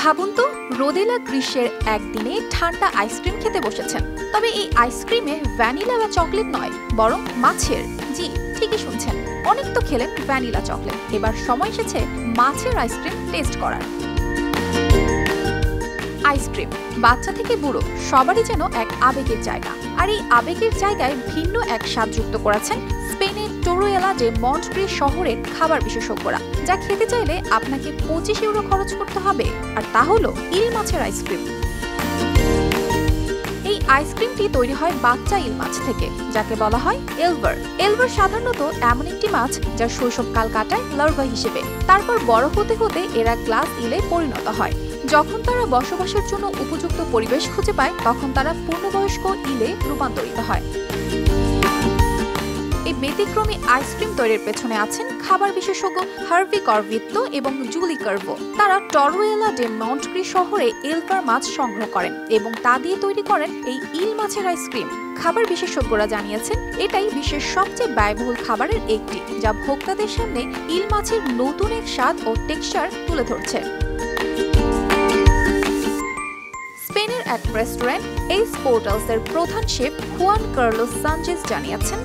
ভাবুন তো, রোদেলা গ্রীষ্মের একদিনে ঠান্ডা আইসক্রিম খেতে বসেছেন। তবে এই আইসক্রিমে ভ্যানিলা বা চকলেট নয়, বরং মাছের। জি, ঠিকই শুনছেন, অনেক তো খেলেন ভ্যানিলা চকলেট, এবার সময় এসেছে মাছের আইসক্রিম টেস্ট করার। আইসক্রিম বাচ্চা থেকে বুড়ো সবারই যেন এক আবেগের জায়গা, আর এই আবেগের জায়গায় ভিন্ন এক স্বাদ যুক্ত করেছেন স্পেনের টোরুয়েলা ডে মন্টগ্রি শহরের খাবার বিশেষজ্ঞরা, যা খেতে চাইলে আপনাকে 25 ইউরো খরচ করতে হবে, আর তা হলো ইল মাছের আইসক্রিম। এই আইসক্রিমটি তৈরি হয় বাচ্চা ইল মাছ থেকে, যাকে বলা হয় এলভার। এলভার সাধারণত এমন একটি মাছ যা শৈশবকাল কাটায় লার্ভা হিসেবে, তারপর বড় হতে হতে এরা গ্লাস ইলে পরিণত হয়। যখন তারা বসবাসের জন্য উপযুক্ত পরিবেশ খুঁজে পায়, তখন তারা পূর্ণবয়স্ক ইলে রূপান্তরিত হয়। এই ব্যতিক্রমী আইসক্রিম তৈরির পেছনে আছেন খাবার বিশেষজ্ঞ হার্ভি করভিত্তো এবং জুলি কার্ভো। তারা টোরুয়েলা ডে মন্টগ্রি শহরে এলভার মাছ সংগ্রহ করেন এবং তা দিয়ে তৈরি করেন এই ইল মাছের আইসক্রিম। খাবার বিশেষজ্ঞরা জানিয়েছেন এটাই বিশ্বের সবচেয়ে ব্যয়বহুল খাবারের একটি, যা ভোক্তাদের সামনে ইল মাছের নতুন এক স্বাদ ও টেক্সচার তুলে ধরছে। স্পেনের এক রেস্টুরেন্ট এইস পোর্টালস এর প্রধান শেফ হুয়ান কার্লোস সানচেজ জানিয়েছেন,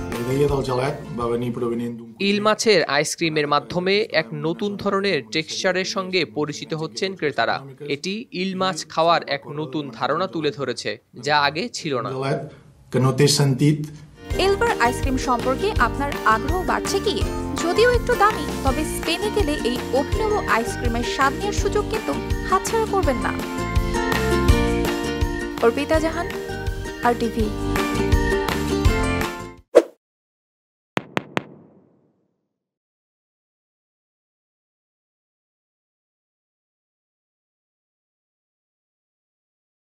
ইল মাছের আইসক্রিমের মাধ্যমে এক নতুন ধরনের টেক্সচারের সঙ্গে পরিচিত হচ্ছেন ক্রেতারা। এটি ইল মাছ খাওয়ার এক নতুন ধারণা তুলে ধরেছে, যা আগে ছিল না। এলভার আইসক্রিম সম্পর্কে আপনার আগ্রহ বাড়ছে কি? যদিও একটু দামি, তবে স্পেনে গেলে এই অভিনব আইসক্রিমের স্বাদ নেওয়ার সুযোগ কিন্তু হাতছাড়া করবেন না। অর্পিতা জাহান, RTV।